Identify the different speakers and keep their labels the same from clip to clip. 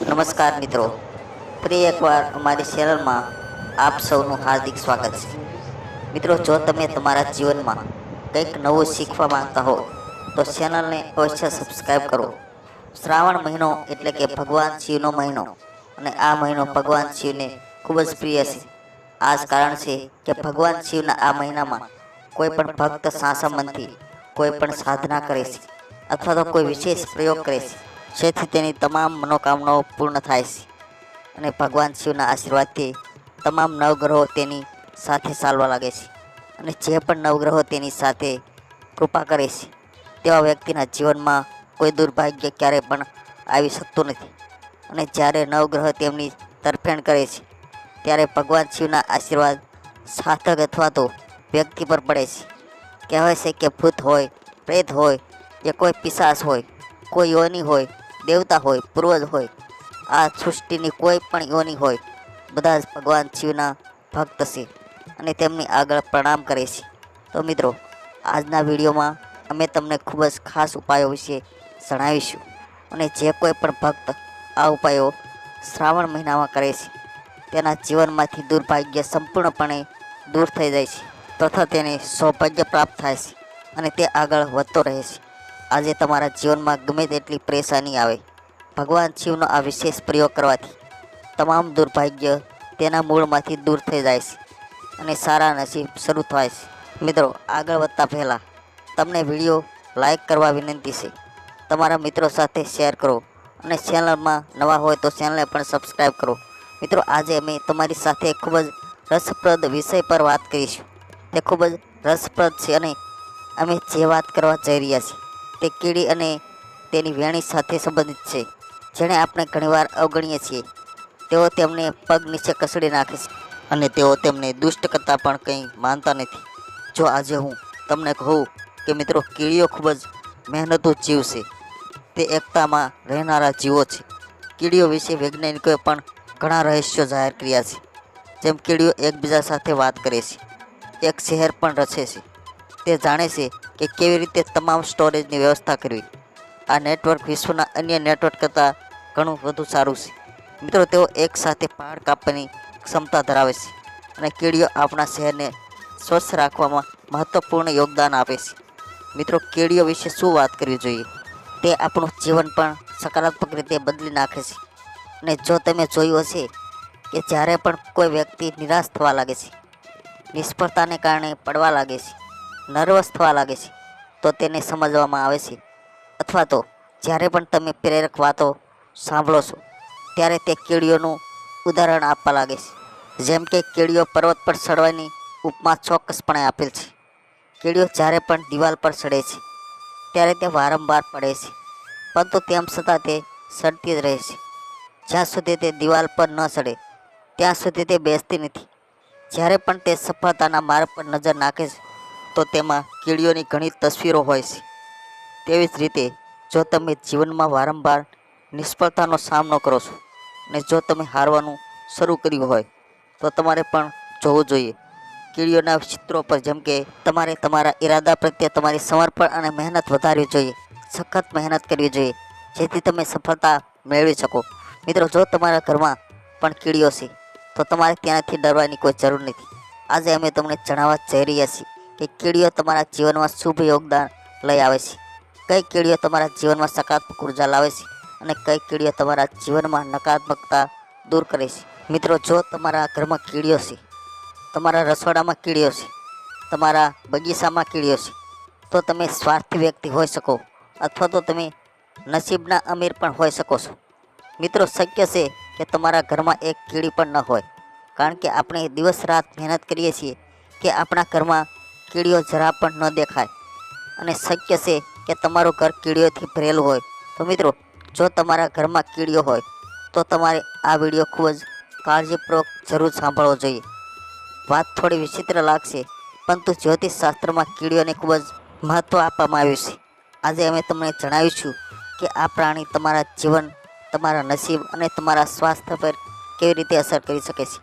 Speaker 1: નમસ્કાર મિત્રો, ફરી એકવાર અમારી ચેનલમાં આપ સૌનું હાર્દિક સ્વાગત છે. મિત્રો, જો તમે તમારા જીવનમાં કંઈક નવું શીખવા માંગતા હો તો ચેનલને અવશ્ય સબસ્ક્રાઈબ કરો. શ્રાવણ મહિનો એટલે કે ભગવાન શિવનો મહિનો, અને આ મહિનો ભગવાન શિવને ખૂબ જ પ્રિય છે. આ જ કારણ છે કે ભગવાન શિવના આ મહિનામાં કોઈ પણ ભક્ત સાચા મનથી કોઈ પણ સાધના કરે છે અથવા તો કોઈ વિશેષ પ્રયોગ કરે છે, જેથી તેની તમામ મનોકામનાઓ પૂર્ણ થાય છે. અને ભગવાન શિવના આશીર્વાદથી તમામ નવગ્રહો તેની સાથે ચાલવા લાગે છે. અને જે પણ નવગ્રહો તેની સાથે કૃપા કરે છે તેવા વ્યક્તિના જીવનમાં કોઈ દુર્ભાગ્ય ક્યારેય પણ આવી શકતું નથી. અને જ્યારે નવગ્રહ તેમની તરફેણ કરે છે ત્યારે ભગવાન શિવના આશીર્વાદ સાધક અથવા તો વ્યક્તિ પર પડે છે. કહેવાય છે કે ભૂત હોય, પ્રેત હોય, કે કોઈ પિશાચ હોય, કોઈ યોની હોય, દેવતા હોય, પૂર્વજ હોય, આ સૃષ્ટિની કોઈ પણ યોની હોય, બધા જ ભગવાન શિવના ભક્ત છે અને તેમની આગળ પ્રણામ કરે છે. તો મિત્રો, આજના વિડીયોમાં અમે તમને ખૂબ જ ખાસ ઉપાયો વિશે જણાવીશું. અને જે કોઈ પણ ભક્ત આ ઉપાયો શ્રાવણ મહિનામાં કરે છે તેના જીવનમાંથી દુર્ભાગ્ય સંપૂર્ણપણે દૂર થઈ જાય છે તથા તેને સૌભાગ્ય પ્રાપ્ત થાય છે અને તે આગળ વધતો રહે છે. આજે તમારા જીવનમાં ગમે તેટલી પરેશાની આવે, ભગવાન શિવનો આ વિશેષ પ્રયોગ કરવાથી તમામ દુર્ભાગ્ય તેના મૂળમાંથી દૂર થઈ જાય છે અને સારા નસીબ શરૂ થાય છે. મિત્રો, આગળ વધતા પહેલાં તમને વિડીયો લાઈક કરવા વિનંતી છે. તમારા મિત્રો સાથે શેર કરો અને ચેનલમાં નવા હોય તો ચેનલને પણ સબસ્ક્રાઈબ કરો. મિત્રો, આજે અમે તમારી સાથે ખૂબ જ રસપ્રદ વિષય પર વાત કરીશું. તે ખૂબ જ રસપ્રદ છે અને અમે જે વાત કરવા જઈ રહ્યા છીએ તે કીડી અને તેની વેણી સાથે સંબંધિત છે, જેને આપણે ઘણીવાર અવગણીએ છીએ. તેઓ તેમને પગ નીચે કસડી નાખે છે અને તેઓ તેમને દુષ્ટ કરતાં પણ કંઈ માનતા નથી. જો આજે હું તમને કહું કે મિત્રો, કીડીઓ ખૂબ જ મહેનતુ જીવ છે. તે એકતામાં રહેનારા જીવો છે. કીડીઓ વિશે વૈજ્ઞાનિકોએ પણ ઘણા રહસ્યો જાહેર કર્યા છે. જેમ કીડીઓ એકબીજા સાથે વાત કરે છે, એક શહેર પણ રચે છે. તે જાણે છે કે કેવી રીતે તમામ સ્ટોરેજની વ્યવસ્થા કરવી. આ નેટવર્ક વિશ્વના અન્ય નેટવર્ક કરતાં ઘણું વધુ સારું છે. મિત્રો, તેઓ એકસાથે પહાડ કાપવાની ક્ષમતા ધરાવે છે અને કીડીઓ આપણા શહેરને સ્વચ્છ રાખવામાં મહત્વપૂર્ણ યોગદાન આપે છે. મિત્રો, કીડીઓ વિશે શું વાત કરવી જોઈએ? તે આપણું જીવન પણ સકારાત્મક રીતે બદલી નાખે છે. અને જો તમે જોયું હશે કે જ્યારે પણ કોઈ વ્યક્તિ નિરાશ થવા લાગે છે, નિષ્ફળતાને કારણે પડવા લાગે છે, નર્વસ થવા લાગે છે, તો તેને સમજવામાં આવે છે. અથવા તો જ્યારે પણ તમે પ્રેરક વાતો સાંભળો છો ત્યારે તે કીડીઓનું ઉદાહરણ આપવા લાગે છે. જેમ કે કીડીઓ પર્વત પર ચડવાની ઉપમા ચોક્કસપણે આપેલ છે. કીડીઓ જ્યારે પણ દિવાલ પર ચડે છે ત્યારે તે વારંવાર પડે છે, પરંતુ તેમ છતાં તે ચડતી જ રહે છે. જ્યાં સુધી તે દિવાલ પર ન ચડે ત્યાં સુધી તે બેસતી નથી. જ્યારે પણ તે સફળતાના માર્ગ પર નજર નાખે છે તો તેમાં કીડીઓની ઘણી તસવીરો હોય છે. તેવી જ રીતે જો તમે જીવનમાં વારંવાર નિષ્ફળતાનો સામનો કરો છો અને જો તમે હારવાનું શરૂ કર્યું હોય તો તમારે પણ જોવું જોઈએ કીડીઓના ચિત્રો પર. જેમ કે તમારે તમારા ઈરાદા પ્રત્યે તમારી સમર્પણ અને મહેનત વધારવી જોઈએ, સખત મહેનત કરવી જોઈએ, જેથી તમે સફળતા મેળવી શકો. મિત્રો, જો તમારા ઘરમાં પણ કીડીઓ છે તો તમારે ત્યાંથી ડરવાની કોઈ જરૂર નથી. આજે અમે તમને જણાવવા જઈ રહ્યા છીએ કે કીડીઓ તમારા જીવનમાં શુભ યોગદાન લઈ આવે છે, કઈ કીડીઓ તમારા જીવનમાં સકારાત્મક ઉર્જા લાવે છે અને કઈ કીડીઓ તમારા જીવનમાં નકારાત્મકતા દૂર કરે છે. મિત્રો, જો તમારા ઘરમાં કીડીઓ છે, તમારા રસોડામાં કીડીઓ છે, તમારા બગીચામાં કીડીઓ છે, તો તમે સ્વાર્થી વ્યક્તિ હોઈ શકો અથવા તો તમે નસીબના અમીર પણ હોઈ શકો છો. મિત્રો, શક્ય છે કે તમારા ઘરમાં એક કીડી પણ ન હોય, કારણ કે આપણે દિવસ રાત મહેનત કરીએ છીએ કે આપણા ઘરમાં કીડીઓ જરા પણ ન દેખાય. અને શક્ય છે કે તમારું ઘર કીડીઓથી ભરેલું હોય. તો મિત્રો, જો તમારા ઘરમાં કીડીઓ હોય તો તમારે આ વિડીયો ખૂબ જ કાળજીપૂર્વક જરૂર સાંભળવો જોઈએ. વાત થોડી વિચિત્ર લાગશે, પરંતુ જ્યોતિષ શાસ્ત્રમાં કીડીઓને ખૂબ જ મહત્ત્વ આપવામાં આવ્યું છે. આજે અમે તમને જણાવીશું કે આ પ્રાણી તમારા જીવન, તમારા નસીબ અને તમારા સ્વાસ્થ્ય પર કેવી રીતે અસર કરી શકે છે.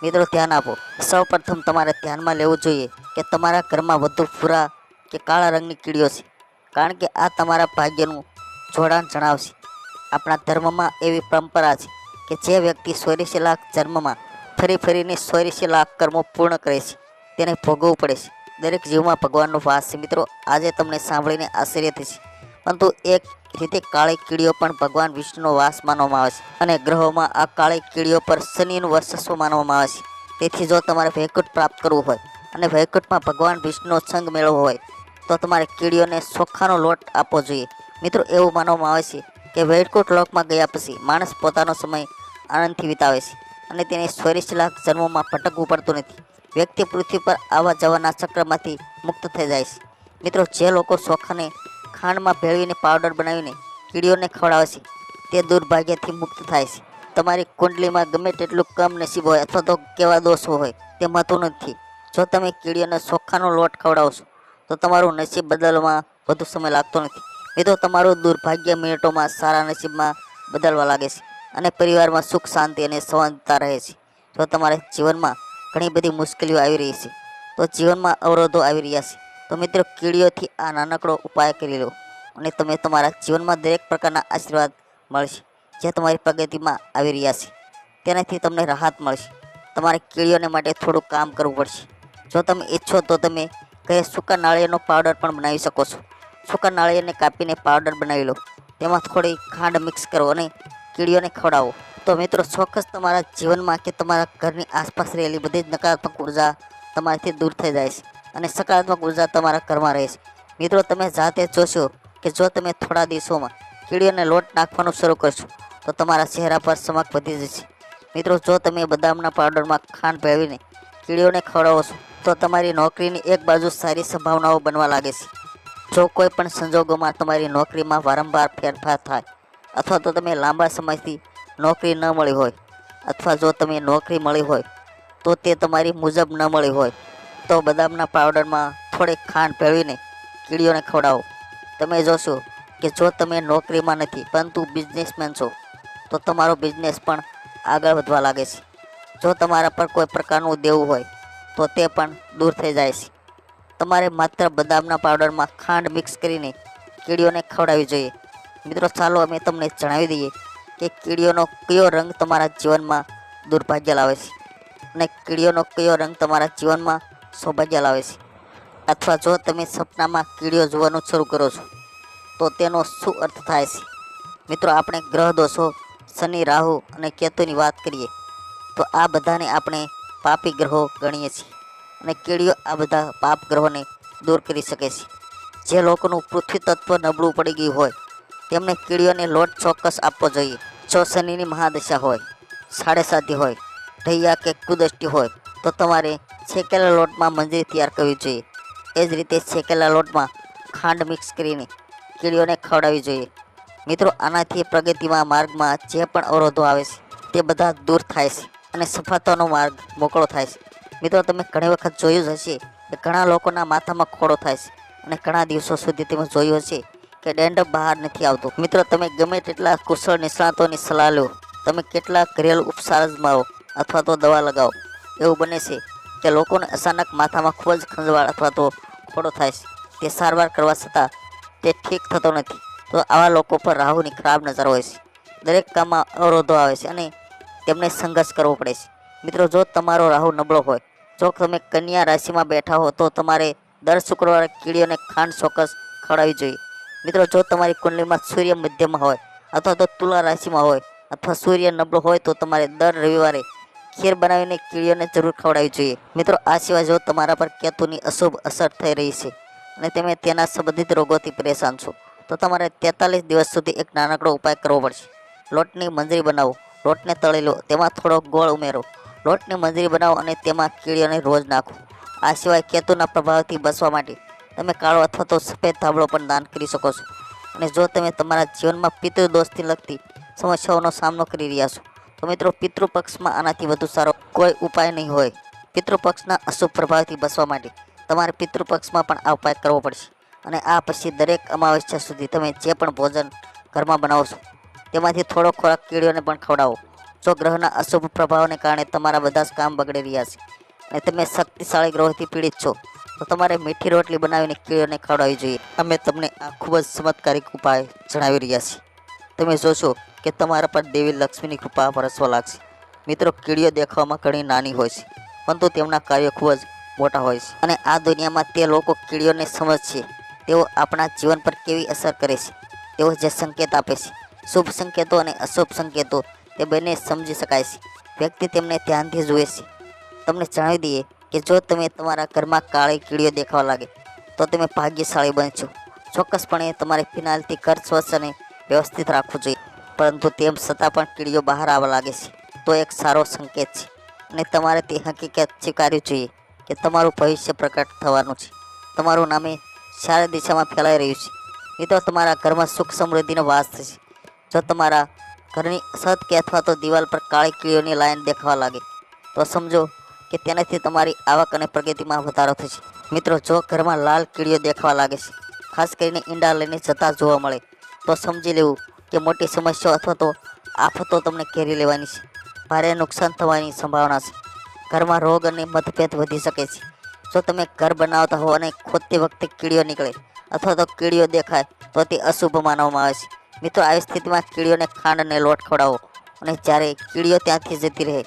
Speaker 1: મિત્રો, ધ્યાન આપો. સૌપ્રથમ તમારે ધ્યાનમાં લેવું જોઈએ કે તમારા ઘરમાં વધુ ભૂરા કે કાળા રંગની કીડીઓ છે, કારણ કે આ તમારા ભાગ્યનું જોડાણ જણાવશે. આપણા ધર્મમાં એવી પરંપરા છે કે જે વ્યક્તિ 84 લાખ જન્મમાં ફરી ફરીને 84 લાખ કર્મો પૂર્ણ કરે છે તેને ભોગવવું પડે છે. દરેક જીવમાં ભગવાનનો વાસ છે. મિત્રો આજે તમને સાંભળીને આશ્ચર્ય થશે, પરંતુ એક રીતે કાળી કીડીઓ પણ ભગવાન વિષ્ણુનો વાસ માનવામાં આવે છે અને ગ્રહોમાં આ કાળી કીડીઓ પર શનિનું વર્ચસ્વ માનવામાં આવે છે. તેથી જો તમારે વૈકુંઠ પ્રાપ્ત કરવું હોય અને વૈકુંઠમાં ભગવાન વિષ્ણુનો સંગ મેળવવો હોય તો તમારે કીડીઓને ચોખાનો લોટ આપવો જોઈએ. મિત્રો એવું માનવામાં આવે છે કે વૈકુંઠ લોકમાં ગયા પછી માણસ પોતાનો સમય આનંદથી વિતાવે છે અને તેને 84 લાખ જન્મોમાં ભટકવું પડતું નથી. વ્યક્તિ પૃથ્વી પર આવવા જવાના ચક્રમાંથી મુક્ત થઈ જાય છે. મિત્રો જે લોકો ચોખાને ખાંડમાં ભેળવીને પાવડર બનાવીને કીડીઓને ખવડાવે છે તે દુર્ભાગ્યથી મુક્ત થાય છે. તમારી કુંડલીમાં ગમે તેટલું કમ નસીબ હોય અથવા તો કેવા દોષો હોય તે મહત્વનું નથી. જો તમે કીડીઓને ચોખાનો લોટ ખવડાવશો તો તમારું નસીબ બદલવામાં વધુ સમય લાગતો નથી. મિત્રો તમારું દુર્ભાગ્ય મિનિટોમાં સારા નસીબમાં બદલવા લાગે છે અને પરિવારમાં સુખ શાંતિ અને સંવાદતા રહે છે. જો તમારા જીવનમાં ઘણી બધી મુશ્કેલીઓ આવી રહી છે, તો જીવનમાં અવરોધો આવી રહ્યા છે, તો મિત્રો કીડીઓથી આ નાનકડો ઉપાય કરી લો અને તમે તમારા જીવનમાં દરેક પ્રકારના આશીર્વાદ મળશે જે તમારી પ્રગતિમાં આવી રહ્યા છે તેનાથી તમને રાહત મળશે. તમારે કીડીઓને માટે થોડું કામ કરવું પડશે. જો તમે ઈચ્છો તો તમે ઘરે સૂકા નાળિયેરનો પાવડર પણ બનાવી શકો છો. સૂકા નાળિયેરને કાપીને પાવડર બનાવી લો, તેમાં થોડી ખાંડ મિક્સ કરો અને કીડીઓને ખવડાવો. તો મિત્રો ચોક્કસ તમારા જીવનમાં કે તમારા ઘરની આસપાસ રહેલી બધી જ નકારાત્મક ઉર્જા તમારાથી દૂર થઈ જાય છે અને સકારાત્મક ઉર્જા તમારા ઘરમાં રહે છે. મિત્રો તમે જાતે જોશો કે જો તમે થોડા દિવસોમાં કીડીઓને લોટ નાખવાનું શરૂ કરશો તો તમારા ચહેરા પર ચમક વધી જશે. મિત્રો જો તમે બદામના પાવડરમાં ખાંડ ભેળવીને કીડીઓને ખવડાવો છો તો તમારી નોકરીની એક બાજુ સારી સંભાવનાઓ બનવા લાગે છે. જો કોઈ પણ સંજોગોમાં તમારી નોકરીમાં વારંવાર ફેરફાર થાય અથવા તો તમે લાંબા સમયથી નોકરી ન મળી હોય અથવા જો તમે નોકરી મળી હોય તો તે તમારી મુજબ ન મળી હોય તો બદામના પાવડરમાં થોડીક ખાંડ ભેળવીને કીડીઓને ખવડાવો. તમે જોશો કે જો તમે નોકરીમાં નથી પરંતુ બિઝનેસમેન છો તો તમારો બિઝનેસ પણ આગળ વધવા લાગે છે. જો તમારા પર કોઈ પ્રકારનું દેવું હોય તો તે પણ દૂર થઈ જાય છે. તમારે માત્ર બદામના પાવડરમાં ખાંડ મિક્સ કરીને કીડીઓને ખવડાવવી જોઈએ. મિત્રો ચાલો અમે તમને જણાવી દઈએ કે કીડીઓનો કયો રંગ તમારા જીવનમાં દુર્ભાગ્ય લાવે છે અને કીડીઓનો કયો રંગ તમારા જીવનમાં સૌભાગ્ય લાવે છે. અથવા જો તમે સપનામાં કીડીઓ જોવાનું શરૂ કરો છો તો તેનો શું અર્થ થાય છે. મિત્રો આપણે ગ્રહ દોષો, શનિ, રાહુ અને કેતુની વાત કરીએ તો આ બધાને આપણે પાપી ગ્રહો ગણીએ છીએ અને કીડીઓ આ બધા પાપ ગ્રહોને દૂર કરી શકે છે. જે લોકોનું પૃથ્વી તત્વ નબળું પડી ગયું હોય તેમને કીડીઓને લોટ ચોક્કસ આપવો જોઈએ. જો શનિની મહાદશા હોય, સાડેસાતી હોય, ઢૈયા કે કુદૃષ્ટિ હોય તો તમારે શેકેલા લોટમાં મંજરી તૈયાર કરવી જોઈએ. એ જ રીતે શેકેલા લોટમાં ખાંડ મિક્સ કરીને કીડીઓને ખવડાવવી જોઈએ. મિત્રો આનાથી પ્રગતિમાં માર્ગમાં જે પણ અવરોધો આવે છે તે બધા દૂર થાય છે અને સફળતાનો માર્ગ મોકળો થાય છે. મિત્રો તમે ઘણી વખત જોયું જ હશે કે ઘણા લોકોના માથામાં ખોડો થાય છે અને ઘણા દિવસો સુધી તમે જોયું હશે કે ડેન્ડ્રફ બહાર નથી આવતો. મિત્રો તમે ગમે તેટલા કુશળ નિષ્ણાતોની સલાહ લો, તમે કેટલા ઘરેલું ઉપચાર અજમાવો અથવા તો દવા લગાવો, એવું બને છે કે લોકોને અચાનક માથામાં ખૂબ જ ખંજવાળ અથવા તો ખોડો થાય છે. તે સારવાર કરવા છતાં તે ઠીક થતો નથી. તો આવા લોકો પર રાહુની ખરાબ નજર હોય છે. દરેક કામમાં અવરોધો આવે છે અને તેમને સંઘર્ષ કરવો પડે છે. મિત્રો જો તમારો રાહુ નબળો હોય, જો તમે કન્યા રાશિમાં બેઠા હો તો તમારે દર શુક્રવારે કીડીઓને ખાંડ ચોક્કસ ખવડાવવી જોઈએ. મિત્રો જો તમારી કુંડલીમાં સૂર્ય મધ્યમાં હોય અથવા તો તુલા રાશિમાં હોય અથવા સૂર્ય નબળો હોય તો તમારે દર રવિવારે ખીર બનાવીને કીડીઓને જરૂર ખવડાવવી જોઈએ. મિત્રો આ સિવાય જો તમારા પર કેતુની અશુભ અસર થઈ રહી છે અને તમે તેના સંબંધિત રોગોથી પરેશાન છો તો તમારે 43 દિવસ સુધી એક નાનકડો ઉપાય કરવો પડશે. લોટની મંજરી બનાવો, લોટને તળી લો, તેમાં થોડો ગોળ ઉમેરો, લોટની મંજરી બનાવો અને તેમાં કીડીઓને રોજ નાખો. આ સિવાય કેતુના પ્રભાવથી બચવા માટે તમે કાળો અથવા તો સફેદ ધાબળો પણ દાન કરી શકો છો. અને જો તમે તમારા જીવનમાં પિતૃદોષથી લગતી સમસ્યાઓનો સામનો કરી રહ્યા છો તો મિત્રો પિતૃપક્ષમાં આનાથી વધુ સારો કોઈ ઉપાય નહીં હોય. પિતૃપક્ષના અશુભ પ્રભાવથી બચવા માટે તમારે પિતૃપક્ષમાં પણ આ ઉપાય કરવો પડશે. અને આ પછી દરેક અમાવસ્યા સુધી તમે જે પણ ભોજન ઘરમાં બનાવો છો તેમાંથી થોડો ખોરાક કીડીઓને પણ ખવડાવો. જો ગ્રહના અશુભ પ્રભાવને કારણે તમારા બધા જ કામ બગડી રહ્યા છે અને તમે શક્તિશાળી ગ્રહોથી પીડિત છો તો તમારે મીઠી રોટલી બનાવીને કીડીઓને ખવડાવવી જોઈએ. અમે તમને આ ખૂબ જ ચમત્કારિક ઉપાય જણાવી રહ્યા છીએ. તમે જોશો કે તમારા પર દેવી લક્ષ્મીની કૃપા વરસવા લાગશે. મિત્રો, કીડીઓ દેખાવામાં ઘણી નાની હોય છે, પરંતુ તેમના કાર્યો ખૂબ જ મોટા હોય છે. અને આ દુનિયામાં તે લોકો કીડીઓને સમજશે, તેઓ આપણા જીવન પર કેવી અસર કરે છે, તેઓ જે સંકેત આપે છે, શુભ સંકેતો અને અશુભ સંકેતો, તે બંને સમજી શકાય છે. વ્યક્તિ તેમને ધ્યાનથી જુએ છે. તમને જણાવી દઈએ કે જો તમે તમારા ઘરમાં કાળી કીડીઓ દેખાવા લાગે તો તમે ભાગ્યશાળી બનશો. ચોક્કસપણે તમારે ફિનાઇલથી ઘર સ્વચ્છ અને વ્યવસ્થિત રાખવું જોઈએ, પરંતુ તેમ છતાં પણ કીડીઓ બહાર આવવા લાગે છે તો એક સારો સંકેત છે, અને તમારે તે હકીકત સ્વીકારવી જોઈએ કે તમારું ભવિષ્ય પ્રકટ થવાનું છે. તમારું નામે સારી દિશામાં ફેલાઈ રહ્યું છે. મિત્રો, તમારા ઘરમાં સુખ સમૃદ્ધિનો વાસ થશે. જો તમારા ઘરની છત કે અથવા તો દિવાલ પર કાળી કીડીઓની લાઈન દેખાવા લાગે તો સમજો કે તેનાથી તમારી આવક અને પ્રગતિમાં વધારો થશે. મિત્રો, જો ઘરમાં લાલ કીડીઓ દેખાવા લાગે છે, ખાસ કરીને ઈંડા લઈને જતા જોવા મળે, તો સમજી લેવું કે મોટી સમસ્યાઓ અથવા તો આફતો તમને ઘેરી લેવાની છે. ભારે નુકસાન થવાની સંભાવના છે. ઘરમાં રોગ અને મતભેદ વધી શકે છે. જો તમે ઘર બનાવતા હો અને ખોદતી વખતે કીડીઓ નીકળે અથવા તો કીડીઓ દેખાય તો તે અશુભ માનવામાં આવે છે. મિત્રો, આવી સ્થિતિમાં કીડીઓને ખાંડ અને લોટ ખવડાવો, અને જ્યારે કીડીઓ ત્યાંથી જતી રહે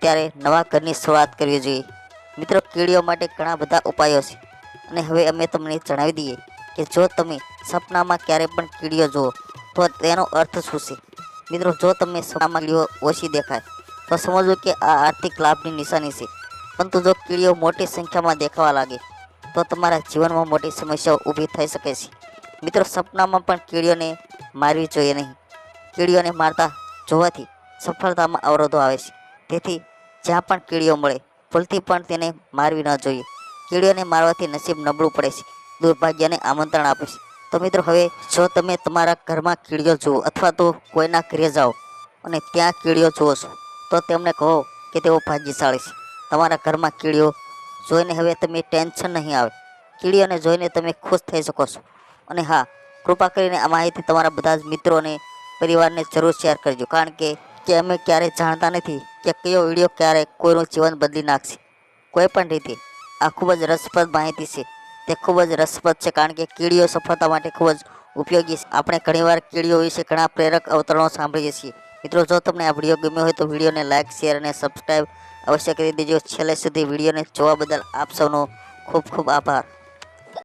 Speaker 1: ત્યારે નવા ઘરની શરૂઆત કરવી જોઈએ. મિત્રો, કીડીઓ માટે ઘણા બધા ઉપાયો છે, અને હવે અમે તમને જણાવી દઈએ કે જો તમે સપનામાં ક્યારેય પણ કીડીઓ જુઓ તો તેનો અર્થ શું છે. મિત્રો, જો તમે સપનામાં કીડીઓ ઓછી દેખાય તો સમજવું કે આ આર્થિક લાભની નિશાની છે, પરંતુ જો કીડીઓ મોટી સંખ્યામાં દેખાવા લાગે તો તમારા જીવનમાં મોટી સમસ્યાઓ ઊભી થઈ શકે છે. મિત્રો, સપનામાં પણ કીડીઓને મારવી જોઈએ નહીં. કીડીઓને મારતા જોવાથી સફળતામાં અવરોધો આવે છે. તેથી જ્યાં પણ કીડીઓ મળે ભૂલથી પણ તેને મારવી ન જોઈએ. કીડીઓને મારવાથી નસીબ નબળું પડે છે, દુર્ભાગ્યને આમંત્રણ આપે છે. તો મિત્રો, હવે જો તમે તમારા ઘરમાં કીડીઓ જુઓ અથવા તો કોઈના ઘરે જાઓ અને ત્યાં કીડીઓ જુઓ છો તો તેમને કહો કે તેઓ ભાગ્યશાળી છે. તમારા ઘરમાં કીડીઓ જોઈને હવે તમે ટેન્શન નહીં આવે. કીડીઓને જોઈને તમે ખુશ થઈ શકો છો. અને હા, કૃપા કરીને આ માહિતી તમારા બધા જ મિત્રો અને પરિવારને જરૂર શેર કરજો, કારણ કે અમે ક્યારેય જાણતા નથી કે કયો વિડીયો ક્યારે કોઈનું જીવન બદલી નાખશે. કોઈ પણ રીતે આ ખૂબ જ રસપ્રદ માહિતી છે. તે ખૂબ જ રસપ્રદ છે, કારણ કે કીડીઓ સફળતા માટે ખૂબ જ ઉપયોગી છે. આપણે ઘણીવાર કીડીઓ વિશે ઘણા પ્રેરક અવતરણો સાંભળીએ છીએ. મિત્રો, જો તમને આ વિડીયો ગમ્યો હોય તો વિડીયોને લાઇક, શેર અને સબસ્ક્રાઈબ અવશ્ય કરી દેજો. છેલ્લે સુધી વિડીયોને જોવા બદલ આપ સૌનો ખૂબ ખૂબ આભાર.